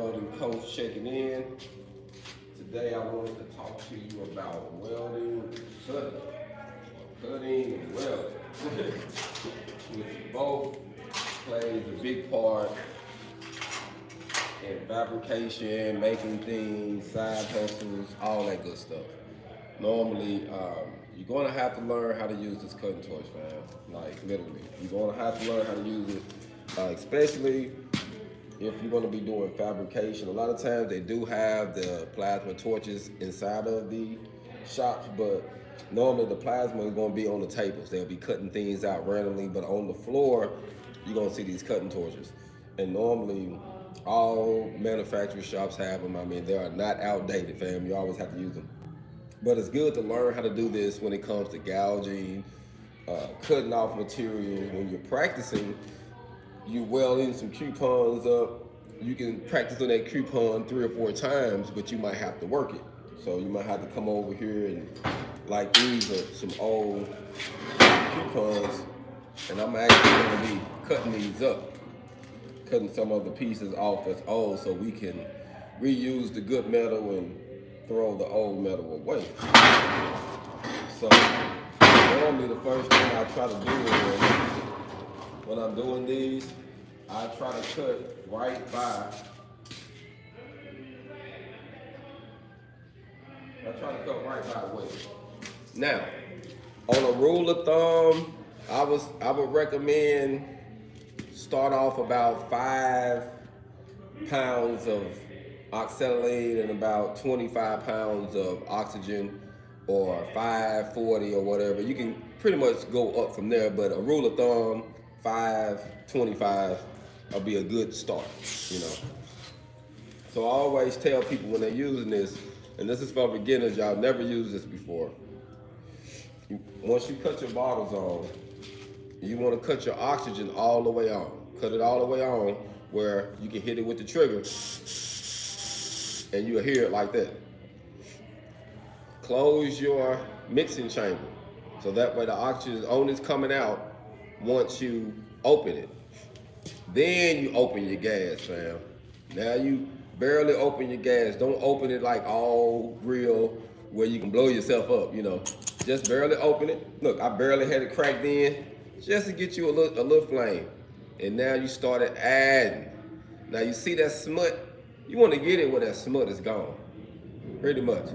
Welding Coach checking in. Today I wanted to talk to you about welding, cutting and welding, which both plays a big part in fabrication, making things, side hustles, all that good stuff. Normally, you're going to have to learn how to use this cutting torch, fam. Like, literally. You're going to have to learn how to use it, especially if you're going to be doing fabrication. A lot of times they do have the plasma torches inside of the shops, but normally the plasma is going to be on the tables. They'll be cutting things out randomly, but on the floor, you're going to see these cutting torches. And normally, all manufacturing shops have them. I mean, they are not outdated, fam. You always have to use them. But it's good to learn how to do this when it comes to gouging, cutting off materials. When you're practicing, you weld in some coupons up. You can practice on that coupon 3 or 4 times, but you might have to work it. So you might have to come over here and, like, these are some old coupons, and I'm actually going to be cutting these up, cutting some of the pieces off that's old so we can reuse the good metal and throw the old metal away. So normally the first thing I try to do is, when I'm doing these, I try to cut right by. The weight. Now, on a rule of thumb, I would recommend start off about 5 pounds of oxalate and about 25 pounds of oxygen, or 540 or whatever. You can pretty much go up from there, but a rule of thumb, 525 will be a good start, you know. So I always tell people when they're using this, and this is for beginners, y'all never used this before. Once you cut your bottles on, you want to cut your oxygen all the way on. Cut it all the way on where you can hit it with the trigger and you'll hear it like that. Close your mixing chamber so that way the oxygen is only coming out once you open it. Then you open your gas, fam. Now you barely open your gas. Don't open it like all real where you can blow yourself up, you know. Just barely open it. Look, I barely had it cracked in just to get you a little flame. And now you started adding. Now you see that smut? You want to get it where that smut is gone. Pretty much.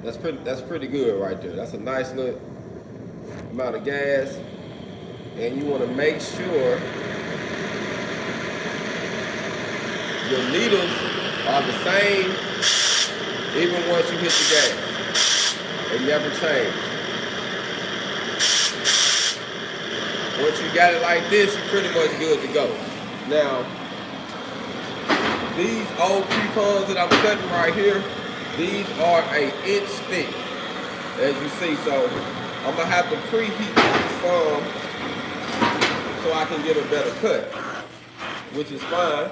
That's pretty good right there. That's a nice little amount of gas. And you want to make sure your needles are the same even once you hit the gas. They never change. Once you got it like this, you're pretty much good to go. Now, these old coupons that I'm cutting right here, these are 1 inch thick, as you see. So I'm gonna have to preheat some so I can get a better cut, which is fine.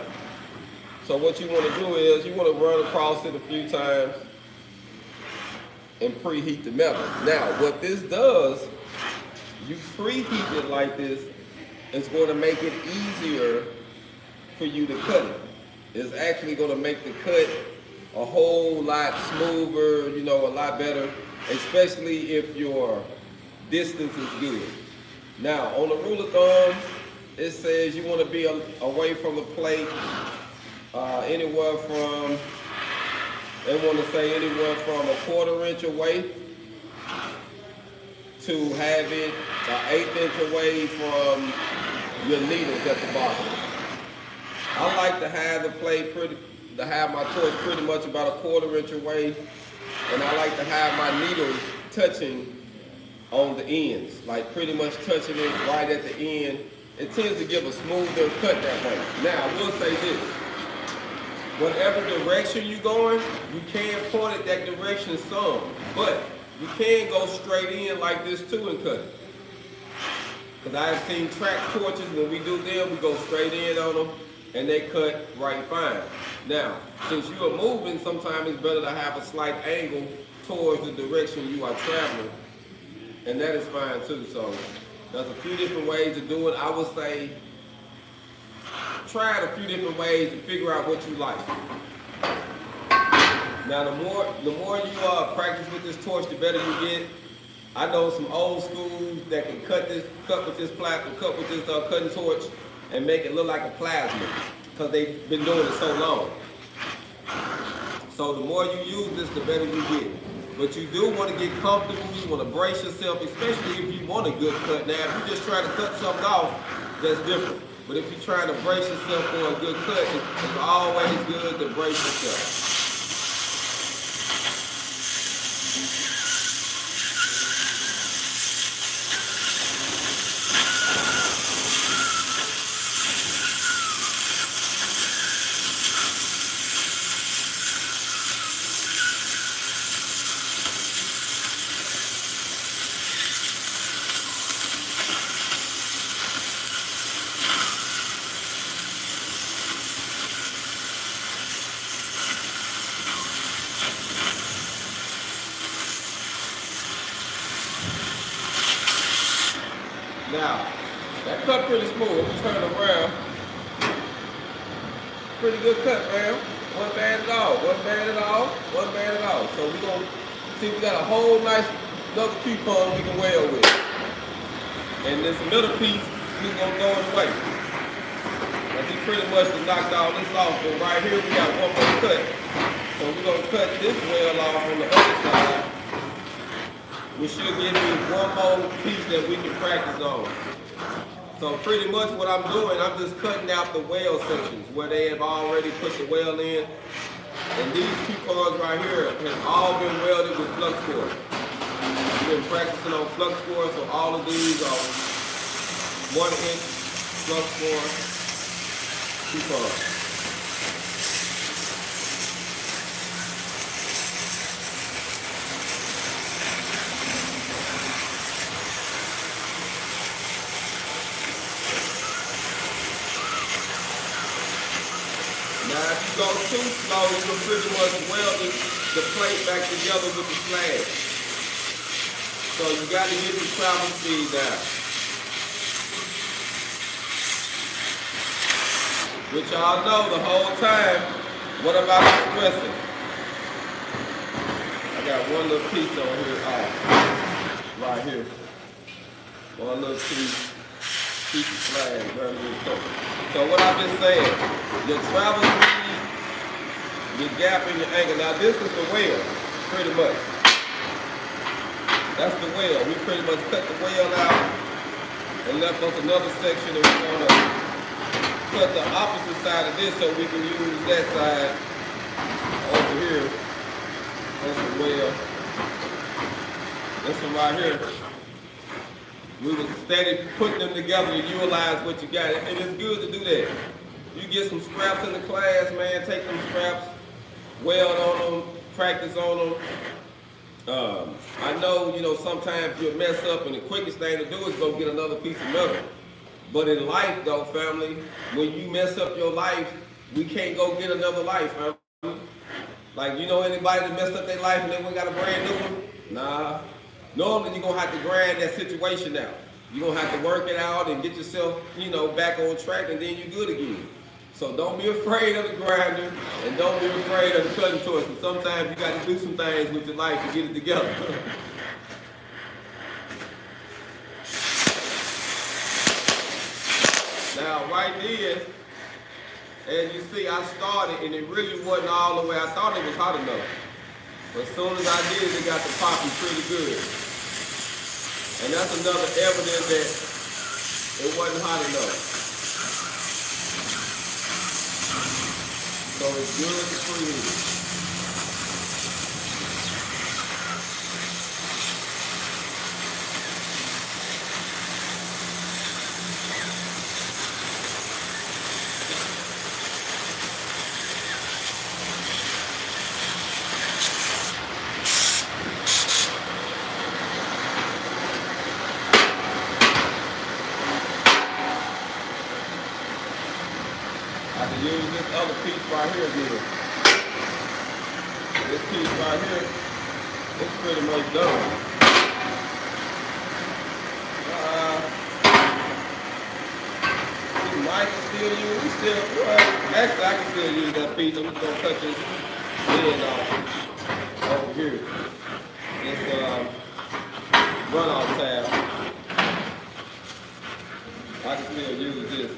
So what you want to do is you want to run across it a few times and preheat the metal. Now, what this does, you preheat it like this, it's going to make it easier for you to cut it. It's actually going to make the cut a whole lot smoother, you know, a lot better, especially if your distance is good. Now, on the rule of thumb, it says you want to be away from the plate anywhere from, they want to say anywhere from 1/4 inch away to have it 1/8 inch away from your needles at the bottom. I like to have the plate have my torch pretty much about 1/4 inch away, and I like to have my needles touching on the ends, like pretty much touching it right at the end. It tends to give a smoother cut that way. Now, I will say this. Whatever direction you're going, you can point it that direction some, but you can go straight in like this too and cut it. Because I've seen track torches, when we do them, we go straight in on them and they cut right fine. Now, since you are moving, sometimes it's better to have a slight angle towards the direction you are traveling, and that is fine too. So there's a few different ways to do it. I would say tried a few different ways to figure out what you like. Now, the more you practice with this torch, the better you get. I know some old schools that can cut with this cutting torch and make it look like a plasma because they've been doing it so long. So the more you use this, the better you get. But you do want to get comfortable. You want to brace yourself, especially if you want a good cut. Now, if you're just trying to cut something off, that's different. But if you're trying to brace yourself for a good cut, it's always good to brace yourself. Now, that cut pretty smooth. Let me turn it around. Pretty good cut, man. Wasn't bad at all. Wasn't bad at all. Wasn't bad at all. So we're going to see, we got a whole nice another coupon we can weld with. And this middle piece, we're going to throw it away. As he pretty much knocked all this off, but right here we got one more cut. So we're going to cut this weld off on the other side. We should give you one more piece that we can practice on. So pretty much what I'm doing, I'm just cutting out the weld sections where they have already put the weld in. And these coupons right here have all been welded with flux core. We've been practicing on flux core, so all of these are 1-inch flux core coupons. Now, if you go too slow, you can pretty much weld the plate back together with the slag. So you got to get the travel speed down. Which y'all know the whole time, what about expressing? I got one little piece on here off, right here. One little piece of slag, very little. So what I've been saying, your travel speed, your gap in your angle. Now this is the weld, pretty much. That's the weld. We pretty much cut the weld out and left us another section, and we're gonna cut the opposite side of this so we can use that side over here. That's the weld. This one right here. We were steady putting them together to utilize what you got. And it's good to do that. You get some scraps in the class, man, take them scraps, weld on them, practice on them. I know, sometimes you'll mess up and the quickest thing to do is go get another piece of metal. But in life though, family, when you mess up your life, we can't go get another life, family. Like, anybody that messed up their life and they went got a brand new one? Nah. Normally, you're going to have to grind that situation out. You're going to have to work it out and get yourself, back on track, and then you're good again. So don't be afraid of the grinder, and don't be afraid of the cutting torch. And sometimes you got to do some things with your life to get it together. Now, right there, as you see, I started, and it really wasn't all the way. I thought it was hot enough. But as soon as I did it, got to popping pretty good. And that's another evidence that it wasn't hot enough. So it's good to preheat. Use this other piece right here again. This piece right here, it's pretty much done. might still use, well, actually I can still use that piece. I'm just gonna cut this lid off over here. This runoff tab. I can still use this.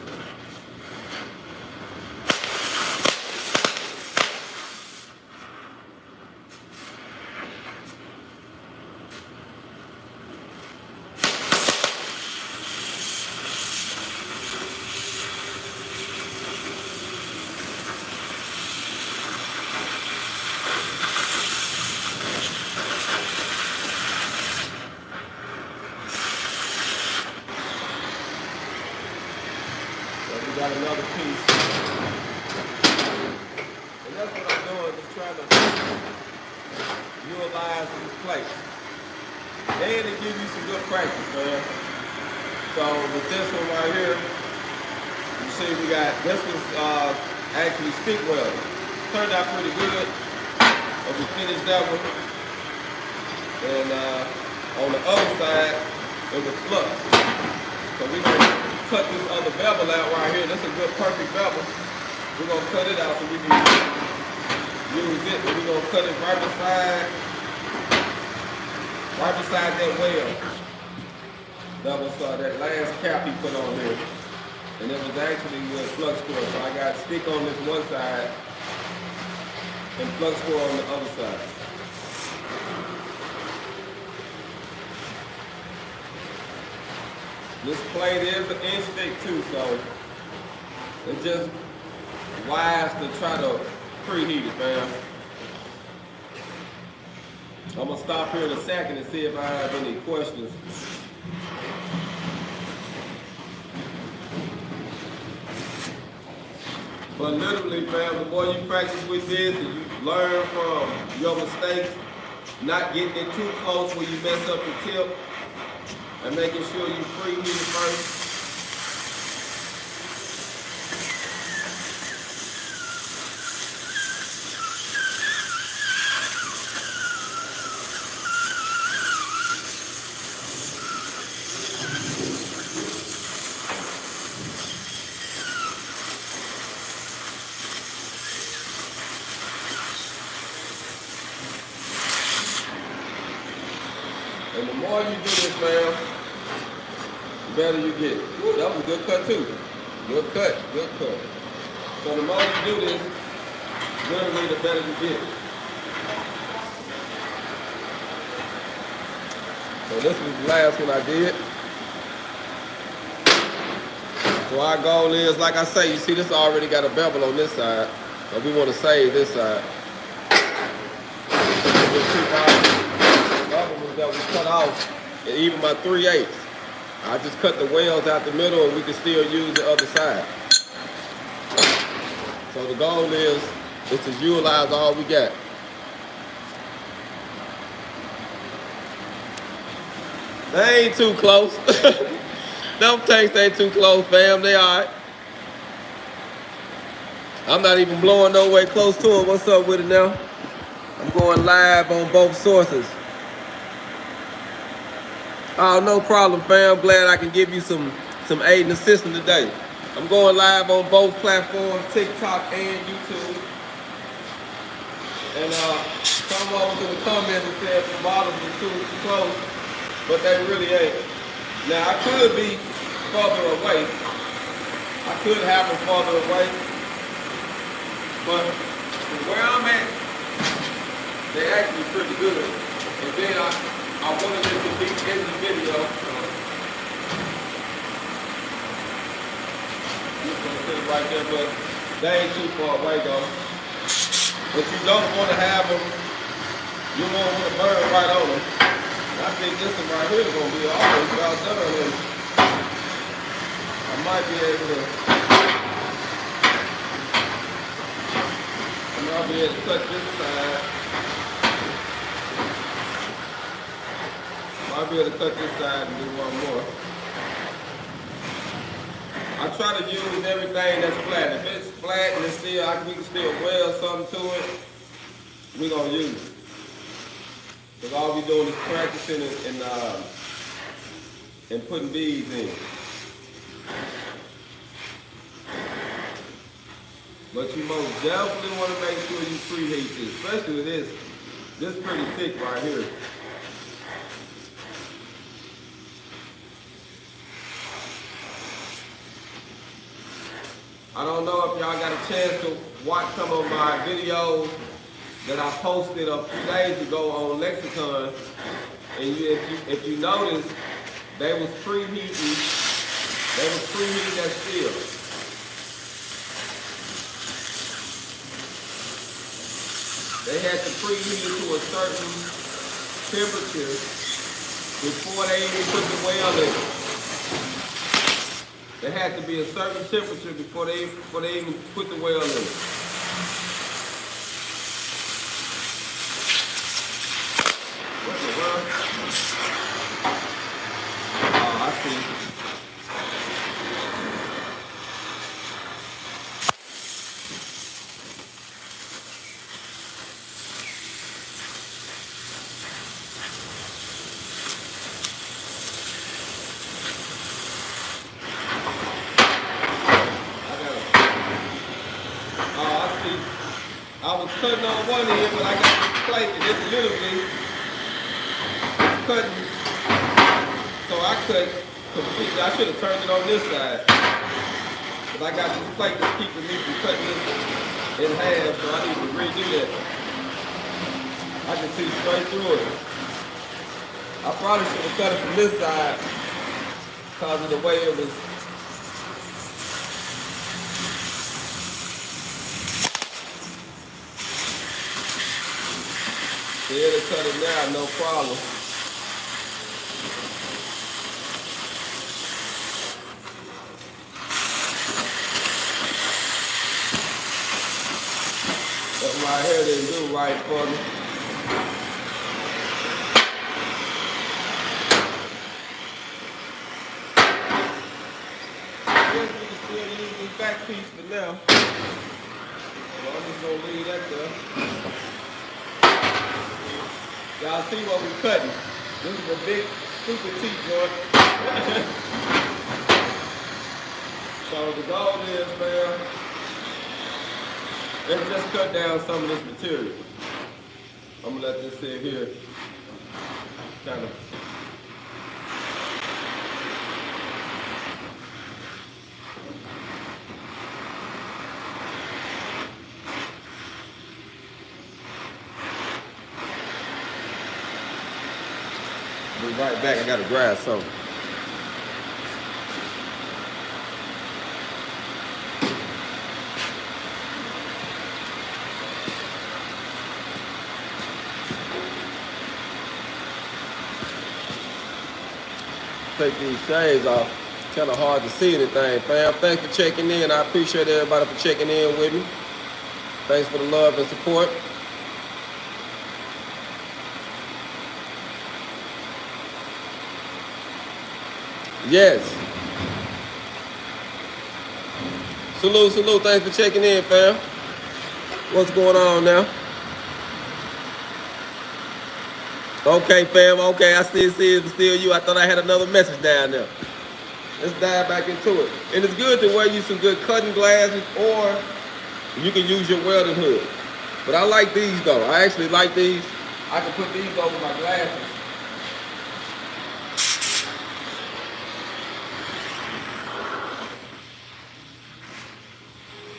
We got another piece. And that's what I'm doing, just trying to utilize these plates. And it gives you some good practice, man. So with this one right here, you see we got, this was actually stick welding. Turned out pretty good. But we finished that one. And on the other side, it was flux. So we're going to cut this other bevel out right here. This is a good perfect bevel. We're going to cut it out so we can use it. And we're going to cut it right beside that weld. That was that last cap he put on here. And it was actually with flux core. So I got stick on this one side and flux core on the other side. This plate is an inch thick too, so it's just wise to try to preheat it, man. I'm gonna stop here in a second and see if I have any questions. But literally, man, the more you practice with this and you learn from your mistakes, not getting it too close where you mess up the tip, and making sure you preheat it first. And the more you do this, man, the better you get. Ooh, that was a good cut too. Good cut, good cut. So the more you do this, literally the better you get. So this was the last one I did. So our goal is, like I say, you see this already got a bevel on this side. So we want to save this side. We'll keep our other ones that we cut off, and even my 3/8. I just cut the welds out the middle and we can still use the other side. So the goal is to utilize all we got. They ain't too close. Them tanks ain't too close, fam. They all right. I'm not even blowing no way close to it. What's up with it now? I'm going live on both sources. Oh, no problem, fam. Glad I can give you some aid and assistance today. I'm going live on both platforms, TikTok and YouTube. And someone was in the comments and said the bottoms are too close, but they really ain't. Now, I could be further away. I could have them further away. But where I'm at, they're actually pretty good. And then I wanted it to be in the video. Just gonna sit it right there, but they ain't too far away though. But you don't want to have them, you don't want to burn right on them. I think this one right here is gonna be almost about done. And I might be able to cut this side. I'll be able to cut this side and do one more. I try to use everything that's flat. If it's flat and it's still, we can still weld something to it, we're gonna use it. Because all we're doing is practicing and putting beads in. But you most definitely want to make sure you preheat this, especially with this. This is pretty thick right here. I don't know if y'all got a chance to watch some of my videos that I posted a few days ago on Lexicon, and if you notice, they was preheating that steel. They had to preheat it to a certain temperature before they even put the weld in it. There had to be a certain temperature before they even put the weld in it. What the world? Oh, I see. I was cutting on one end, but I got this plate and it's literally cutting. So I cut completely. I should have turned it on this side. But I got this plate that's keeping me from cutting this in half, so I need to redo that. I can see straight through it. I probably should have cut it from this side because of the way it was. Yeah, to cut it now, no problem. That right here didn't do right for me. I guess we can still use this back piece for now. So I'm just gonna leave that there. Y'all see what we're cutting. This is a big, stupid teeth joint. So the goal is, man, let's just cut down some of this material. I'm gonna let this sit here, kind of. Be right back, I gotta grab something. Take these shades off. Kind of hard to see anything, fam. Thanks for checking in. I appreciate everybody for checking in with me. Thanks for the love and support. Yes. Salute, salute. Thanks for checking in, fam. What's going on now? Okay, fam. Okay, I still see it's still you. I thought I had another message down there. Let's dive back into it. And it's good to wear you some good cutting glasses, or you can use your welding hood. But I like these though. I actually like these. I can put these over my glasses.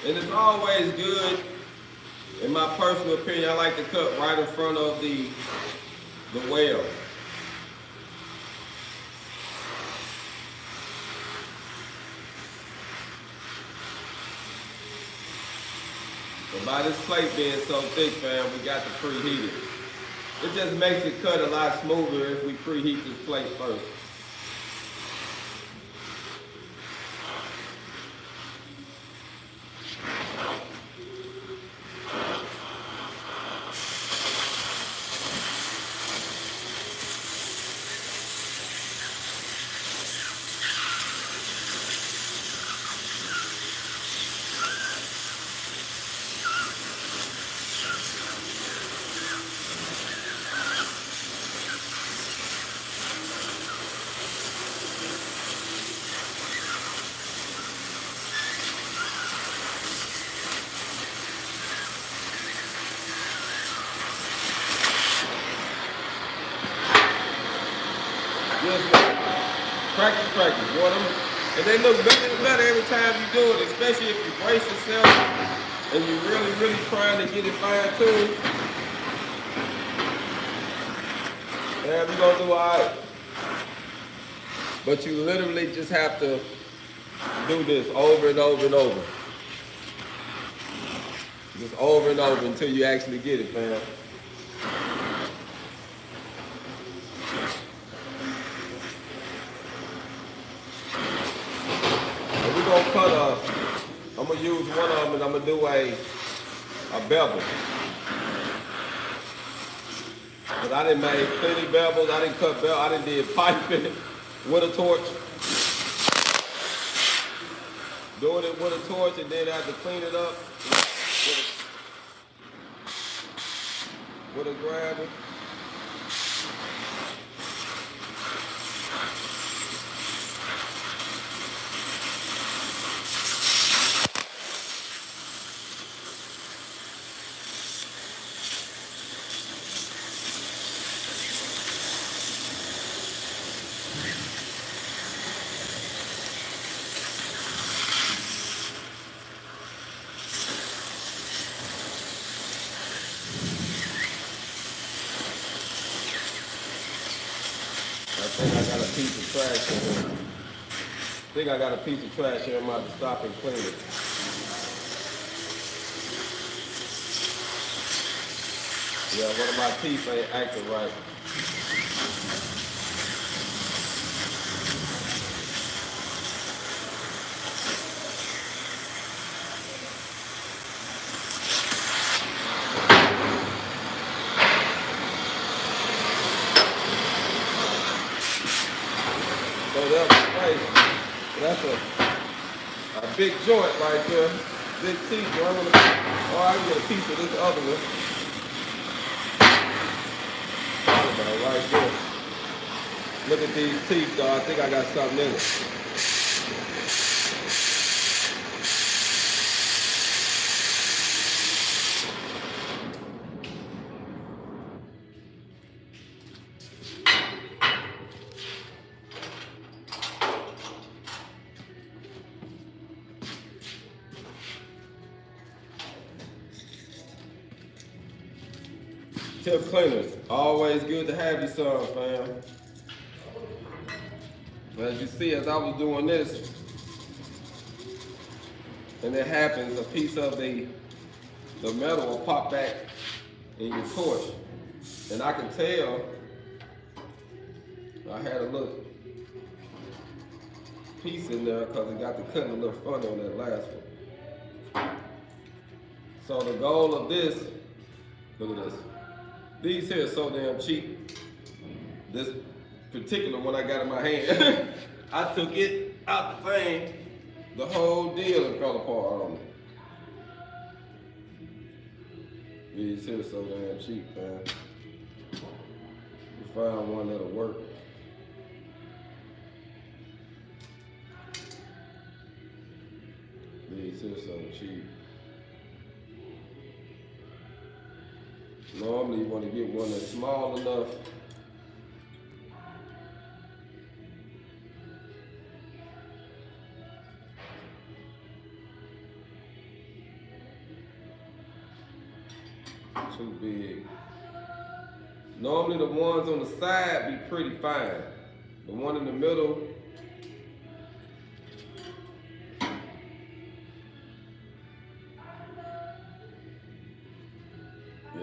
And it's always good, in my personal opinion, I like to cut right in front of the weld. But by this plate being so thick, fam, we got to preheat it. It just makes it cut a lot smoother if we preheat this plate first. Practice, boy. And they look better and better every time you do it, especially if you brace yourself and you're really trying to get it fine-tuned. Yeah, we're gonna do all right. But you literally just have to do this over and over and over. Just over and over until you actually get it, fam. And we're gonna cut I'm gonna use one of them and I'm gonna do a bevel. But I done made plenty bevels, I didn't cut bevel, I done did piping with a torch. Doing it with a torch and then I have to clean it up with a grabber. I think I got a piece of trash here. I think I got a piece of trash here. I'm about to stop and clean it. Yeah, one of my teeth ain't acting right. So that's a big joint right there. Big teeth. So I can get a piece of this other one. Right there. Look at these teeth, though. I think I got something in it. Tip cleaners, always good to have you some, fam. As you see, as I was doing this, and it happens, a piece of the metal will pop back in your torch. And I can tell, I had a little piece in there because it got the cutting a little funny on that last one. So the goal of this, look at this. These here are so damn cheap. This particular one I got in my hand, I took it out the thing, the whole deal and fell apart on me. These here are so damn cheap, man. You find one that'll work. These here are so cheap. Normally you want to get one that's small enough too big. Normally the ones on the side be pretty fine. The one in the middle, yeah,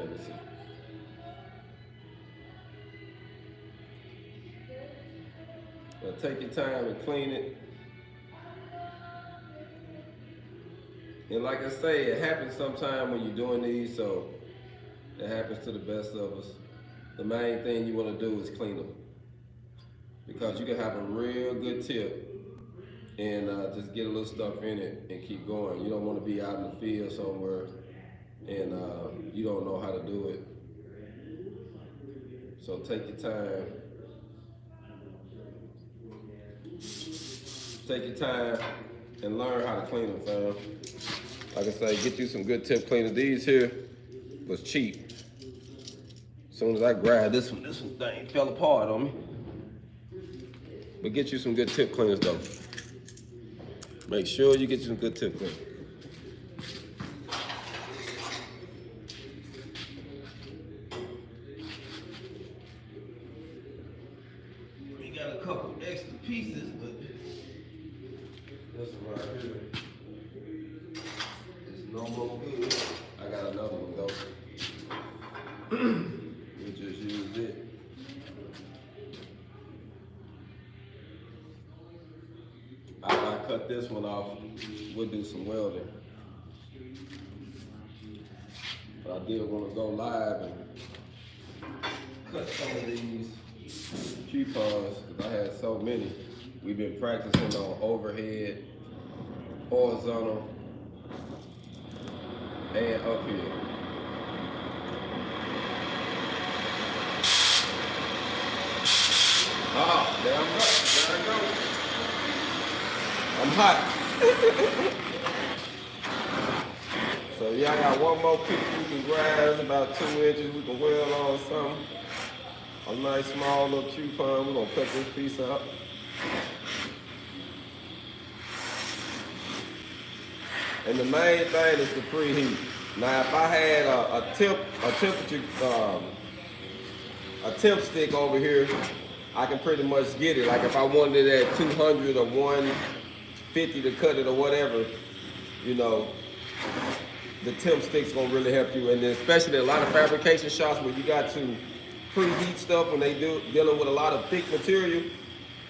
let's see. Now take your time and clean it. And like I say, it happens sometime when you're doing these, so it happens to the best of us. The main thing you want to do is clean them. Because you can have a real good tip and just get a little stuff in it and keep going. You don't want to be out in the field somewhere and you don't know how to do it. So take your time. Take your time and learn how to clean them, fam. Like I say, get you some good tip cleaners. These here was cheap. As soon as I grabbed this one thing fell apart on me. But get you some good tip cleaners though. Make sure you get you some good tip cleaners. We got a couple extra pieces, but this one right here is no more good. I got another one though. We just used it. I cut this one off. We'll do some welding. But I did want to go live and cut some of these coupons because I had so many. We've been practicing on overhead, horizontal, and up here. Oh, there I go. There I go. I'm hot. So yeah, I got one more piece we can grab, about 2 inches. We can weld on something. A nice small little coupon. We're gonna cut this piece out. And the main thing is the preheat. Now, if I had a temp stick over here, I can pretty much get it. Like if I wanted it at 200 or 150 to cut it or whatever, you know, the temp stick's gonna really help you. And then especially a lot of fabrication shops where you got to preheat stuff when they dealing with a lot of thick material,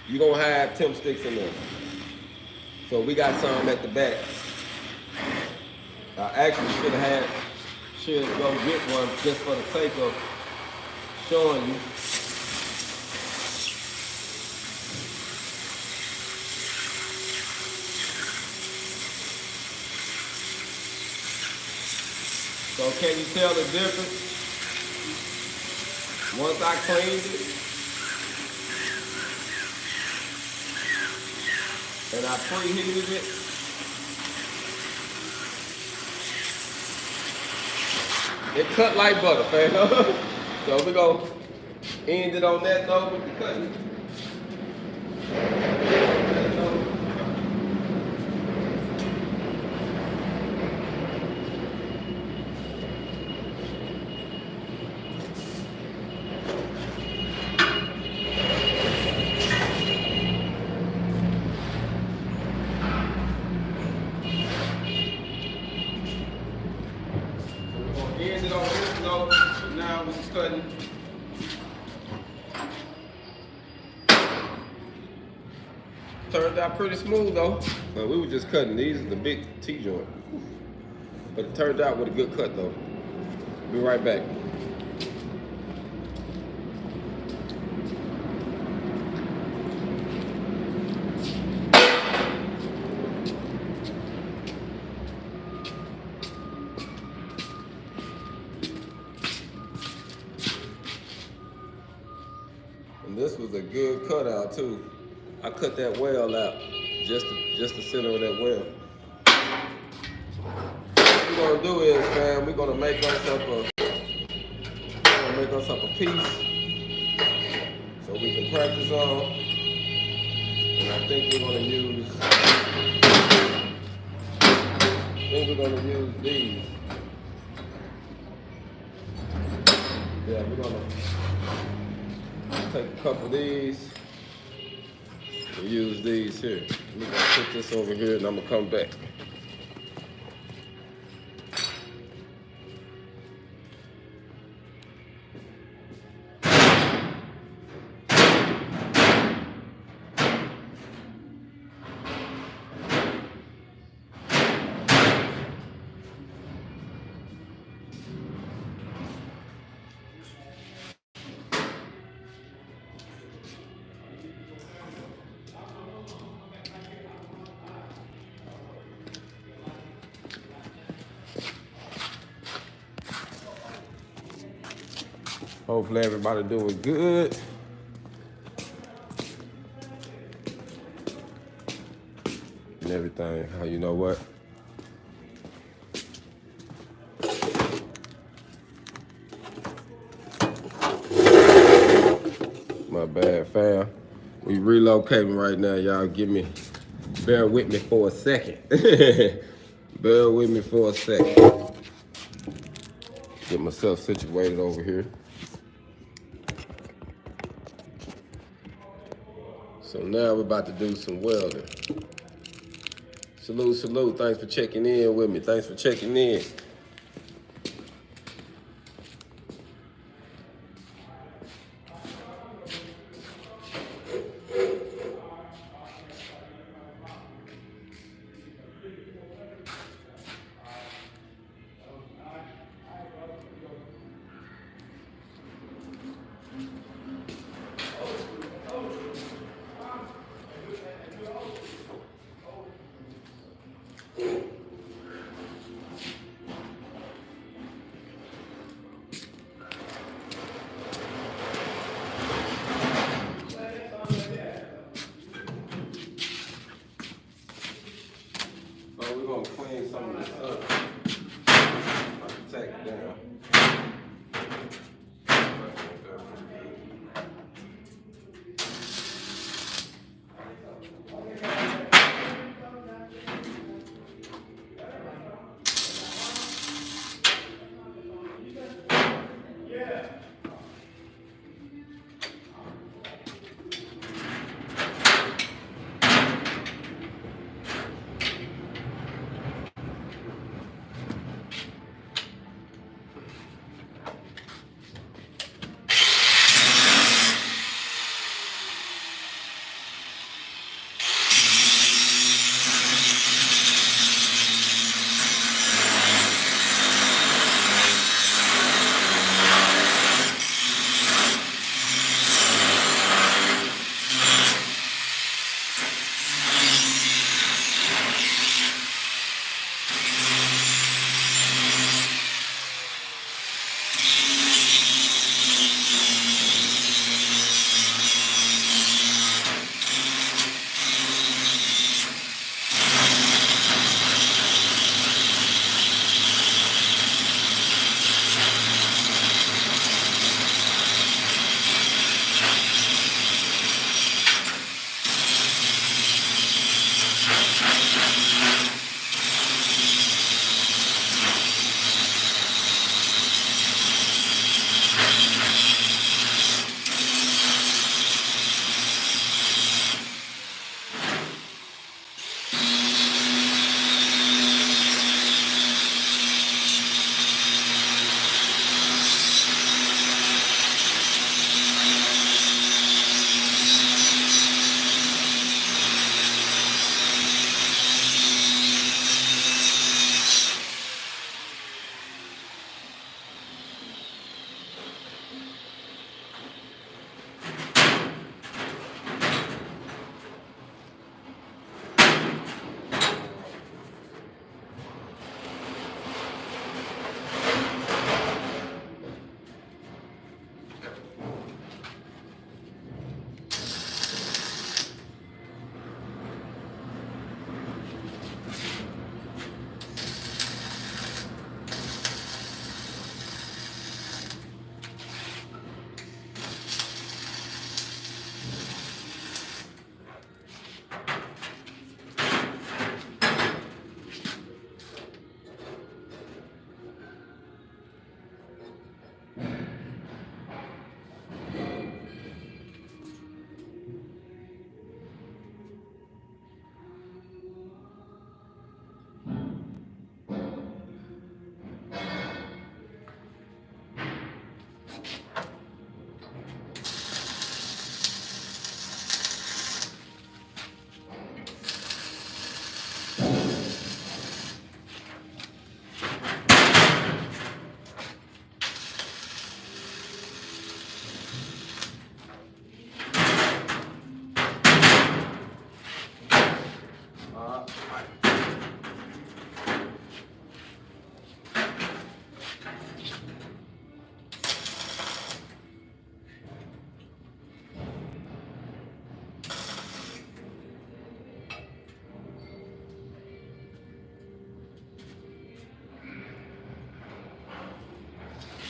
you're gonna have temp sticks in there. So we got some at the back. I actually should go get one just for the sake of showing you. So can you tell the difference? Once I cleaned it and I preheated it, it cut like butter, fam. So we're gonna end it on that note with the cutting. End it on this note. Now we're just cutting. Turned out pretty smooth though. But we were just cutting. These are the big T-joint. But it turned out with a good cut though. Be right back. And this was a good cutout too. I cut that weld out, just the center of that weld. What we're gonna do is, fam, we're gonna make us up a piece so we can practice on. And I think we're gonna use these. Yeah, we're gonna take a couple of these. We'll use these here. We're gonna put this over here and I'm gonna come back. Hopefully everybody doing good. And everything. How you know what? My bad, fam. We relocating right now, y'all. Bear with me for a second. Bear with me for a second. Get myself situated over here. So now we're about to do some welding. Salute, salute. Thanks for checking in with me. Thanks for checking in. So we're gonna clean some of this up. I can take it down.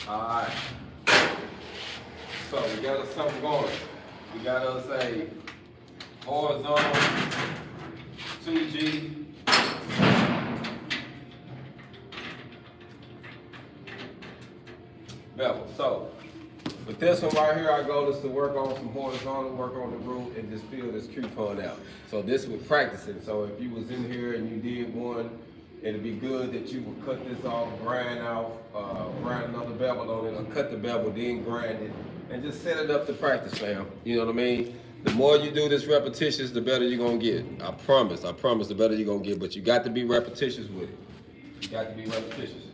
Alright. So we got us something going. We got us a horizontal, 2G. Bevel. So, with this one right here, our goal is to work on some horizontal, work on the root, and just feel this coupon out. So this would practice it. So if you was in here and you did one, it'd be good that you would cut this off, grind another bevel on it, or cut the bevel, then grind it, and just set it up to practice, fam. You know what I mean? The more you do this repetitious, the better you're gonna get. I promise, the better you're gonna get, but you got to be repetitious with it. You got to be repetitious.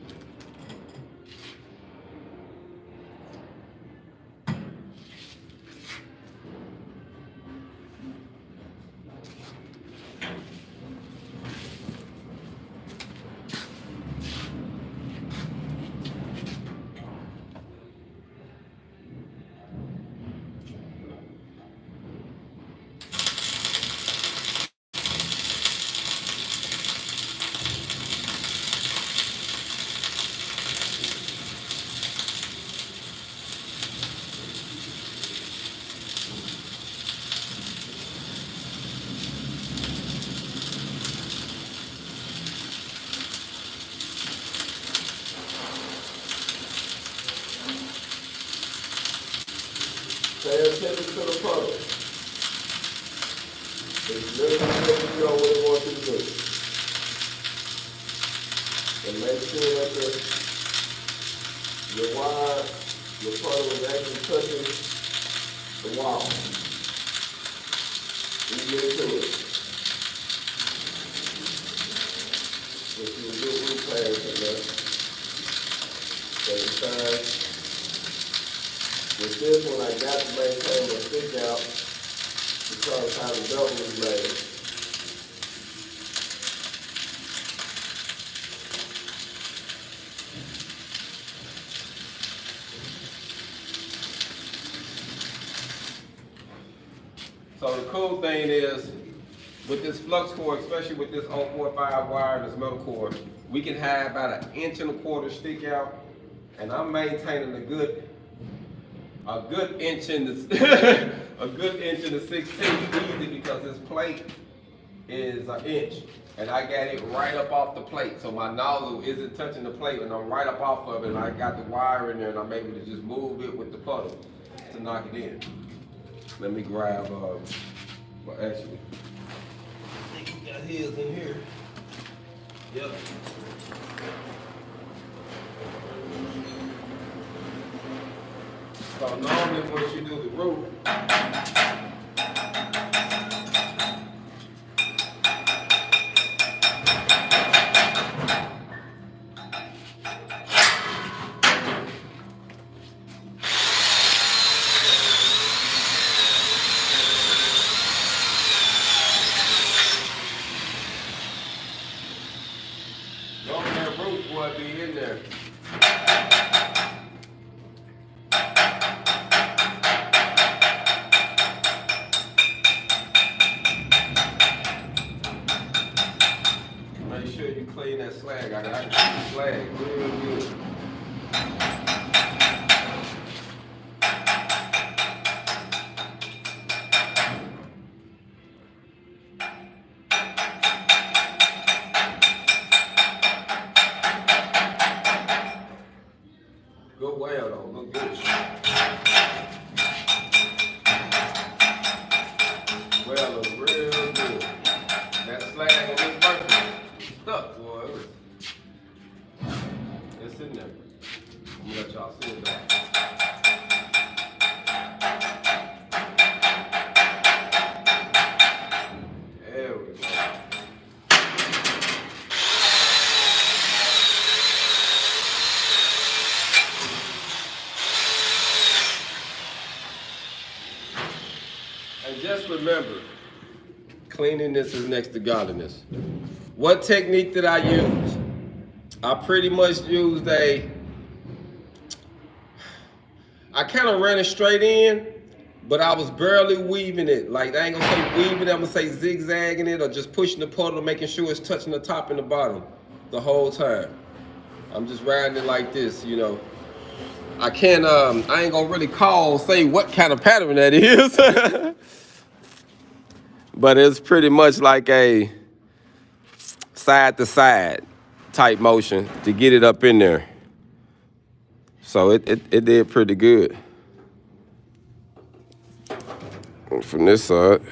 Pay attention to the puddle. It's literally letting you know what it wants you to do. And make sure that your wire, your puddle is actually touching the wall. You get into it. If you do root pass in there, take your time. With this one, I got to maintain my stick out because how the bevel is made. So the cool thing is, with this flux core, especially with this 045 wire and this metal core, we can have about 1.25 inches stick out, and I'm maintaining a good inch in the a good inch in the 16 easy because this plate is 1 inch, and I got it right up off the plate, so my nozzle isn't touching the plate, and I'm right up off of it, and I got the wire in there, and I'm able to just move it with the puddle to knock it in. Let me grab well, actually, I think we got his in here. Yep. So normally once you do the root, normally that root will be in there. Make sure you clean that slag out. I can see the slag real good. Good weld though, look good. Well, look real good. That slag on this person stuck, boy. It's in there. I'm gonna let y'all see it though. There we go. And just remember, cleanliness is next to godliness. What technique did I use? I pretty much used I kind of ran it straight in, but I was barely weaving it. Like, I ain't gonna say weaving, I'm gonna say zigzagging it or just pushing the puddle, making sure it's touching the top and the bottom the whole time. I'm just riding it like this, you know. I can't, I ain't gonna really say what kind of pattern that is. But it's pretty much like a side to side type motion to get it up in there. So it did pretty good. And from this side.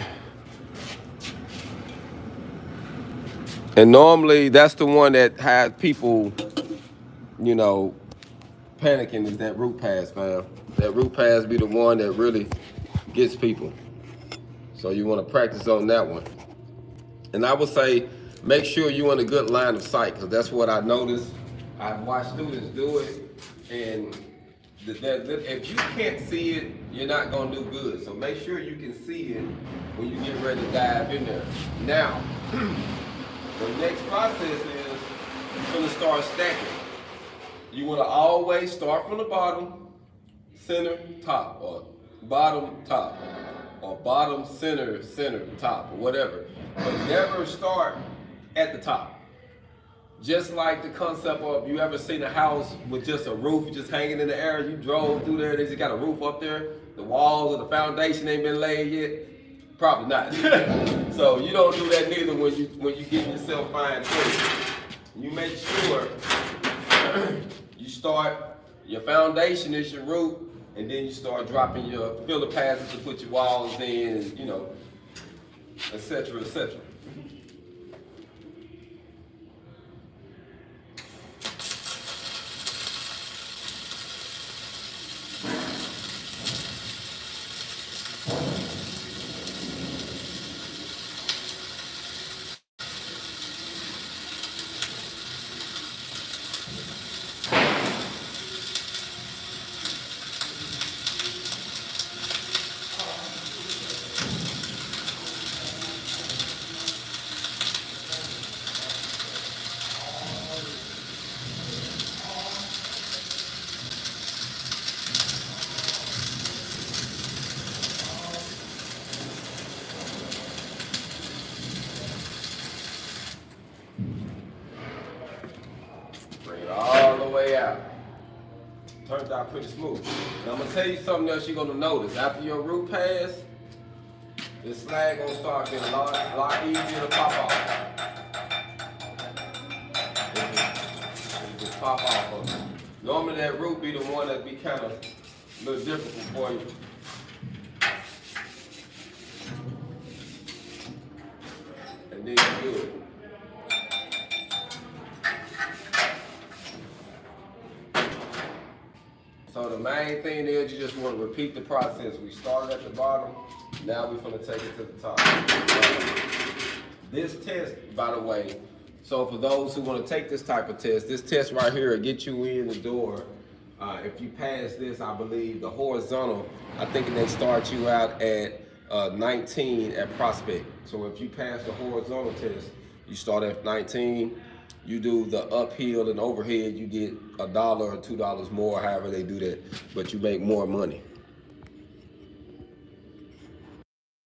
And normally that's the one that has people, you know, panicking, is that root pass, fam. That root pass be the one that really gets people. So you want to practice on that one. And I would say, make sure you're in a good line of sight, because that's what I noticed. I've watched students do it, and if you can't see it, you're not going to do good. So make sure you can see it when you get ready to dive in there. Now, the next process is you're going to start stacking. You want to always start from the bottom, center, top, or bottom, top, or bottom, center, top, or whatever. But never start at the top. Just like the concept of, you ever seen a house with just a roof just hanging in the air? You drove through there, they just got a roof up there. The walls or the foundation ain't been laid yet. Probably not. So you don't do that neither when you get yourself fine-tuned. You make sure you start, your foundation is your roof, and then you start dropping your filler passes to put your walls in, and, you know, etc., etc. Bring it all the way out. Turns out pretty smooth. And I'm gonna tell you something else you're gonna notice. After your root pass, this slag gonna start getting a lot easier to pop off. It just pop off of it. Normally that root be the one that be kind of a little difficult for you. And then you do it. So the main thing is you just want to repeat the process. We started at the bottom, now we're going to take it to the top. This test, by the way, so for those who want to take this type of test, this test right here will get you in the door. If you pass this, I believe the horizontal, I think they start you out at 19 at prospect. So if you pass the horizontal test, you start at 19. You do the uphill and overhead, you get $1 or $2 more, however they do that, but you make more money.